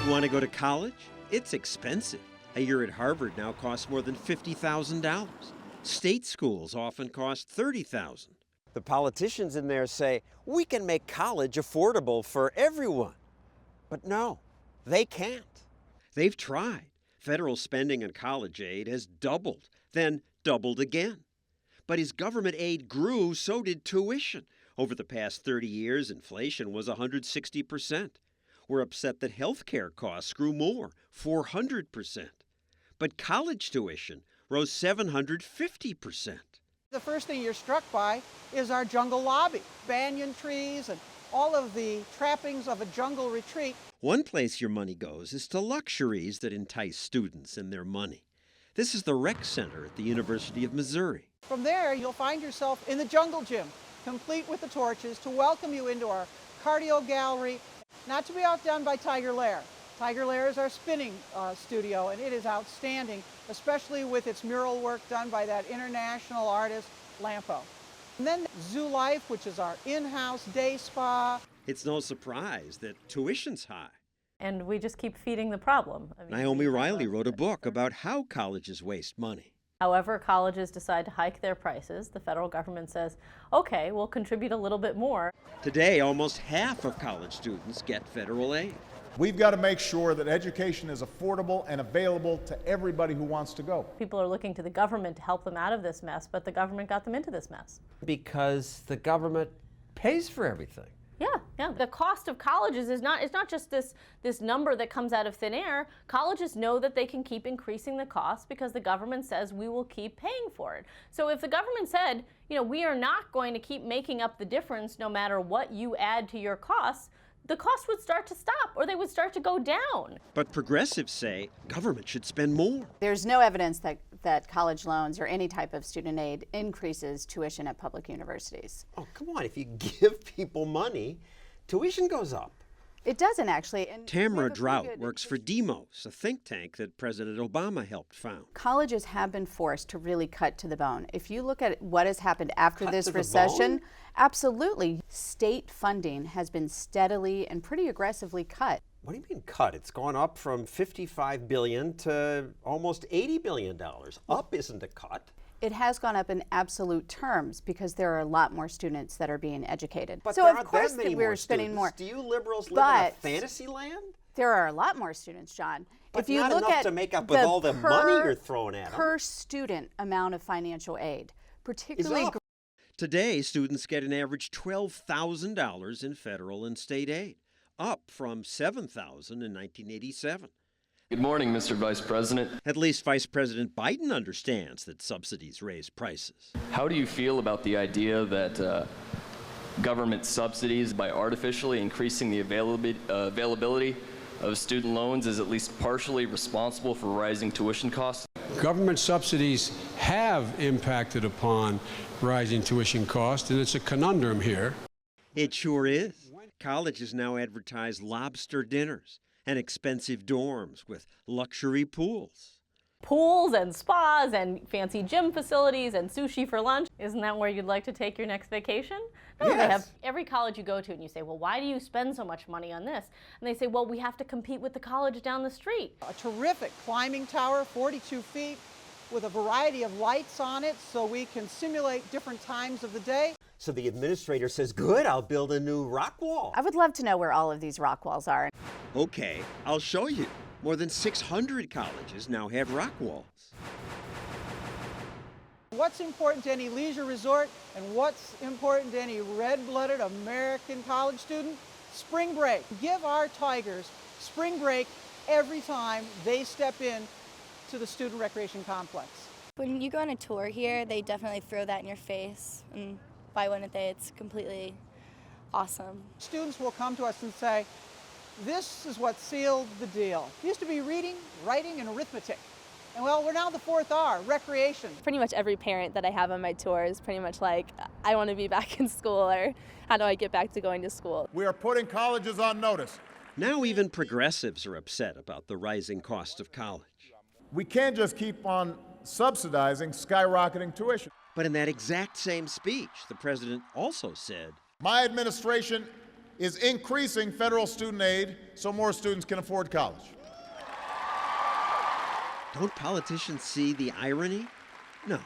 You want to go to college? It's expensive. A year at Harvard now costs more than $50,000. State schools often cost $30,000. The politicians in there say, we can make college affordable for everyone. But no, they can't. They've tried. Federal spending on college aid has doubled, then doubled again. But as government aid grew, so did tuition. Over the past 30 years, inflation was 160%. We're upset that health care costs grew more, 400%. But college tuition rose 750%. The first thing you're struck by is our jungle lobby, banyan trees and all of the trappings of a jungle retreat. One place your money goes is to luxuries that entice students and their money. This is the rec center at the University of Missouri. From there, you'll find yourself in the jungle gym, complete with the torches, to welcome you into our cardio gallery, not to be outdone by Tiger Lair. Tiger Lair is our spinning studio, and it is outstanding, especially with its mural work done by that international artist, Lampo. And then Zoo Life, which is our in-house day spa. It's no surprise that tuition's high. And we just keep feeding the problem. Naomi Riley wrote a book about how colleges waste money. However, colleges decide to hike their prices. The federal government says, okay, we'll contribute a little bit more. Today, almost half of college students get federal aid. We've got to make sure that education is affordable and available to everybody who wants to go. People are looking to the government to help them out of this mess, but the government got them into this mess. Because the government pays for everything. Yeah. The cost of colleges is not just this number that comes out of thin air. Colleges know that they can keep increasing the cost because the government says we will keep paying for it. So if the government said, we are not going to keep making up the difference no matter what you add to your costs, the cost would start to stop or they would start to go down. But progressives say government should spend more. There's no evidence that college loans or any type of student aid increases tuition at public universities. Oh, come on. If you give people money, tuition goes up. It doesn't actually. And Tamara Drought works for Demos, a think tank that President Obama helped found. Colleges have been forced to really cut to the bone. If you look at what has happened after this to the recession, bone? Absolutely. State funding has been steadily and pretty aggressively cut. What do you mean cut? It's gone up from $55 billion to almost $80 billion. Up isn't a cut. It has gone up in absolute terms because there are a lot more students that are being educated. But so there of aren't course that many we're more spending students. more. Do you liberals live in a fantasy land? There are a lot more students, John. But if you not look enough at to make up with all the money you're throwing at them. Per student amount of financial aid, particularly. Today, students get an average $12,000 in federal and state aid, up from $7,000 in 1987. Good morning, Mr. Vice President. At least Vice President Biden understands that subsidies raise prices. How do you feel about the idea that government subsidies by artificially increasing the availability of student loans is at least partially responsible for rising tuition costs? Government subsidies have impacted upon rising tuition costs, and it's a conundrum here. It sure is. Colleges now advertise lobster dinners and expensive dorms with luxury pools. Pools and spas and fancy gym facilities and sushi for lunch. Isn't that where you'd like to take your next vacation? No, Yes. They have every college you go to and you say, well, why do you spend so much money on this? And they say, well, we have to compete with the college down the street. A terrific climbing tower, 42 feet, with a variety of lights on it so we can simulate different times of the day. So the administrator says, good, I'll build a new rock wall. I would love to know where all of these rock walls are. Okay, I'll show you. More than 600 colleges now have rock walls. What's important to any leisure resort and what's important to any red-blooded American college student? Spring break. Give our Tigers spring break every time they step in to the student recreation complex. When you go on a tour here, they definitely throw that in your face, and why wouldn't they? It's completely awesome. Students will come to us and say, this is what sealed the deal. It used to be reading, writing, and arithmetic. And well, we're now the fourth R, recreation. Pretty much every parent that I have on my tour is pretty much like, I want to be back in school, or how do I get back to going to school? We are putting colleges on notice. Now even progressives are upset about the rising cost of college. We can't just keep on subsidizing skyrocketing tuition. But in that exact same speech, the president also said, My administration is increasing federal student aid so more students can afford college. Don't politicians see the irony? No,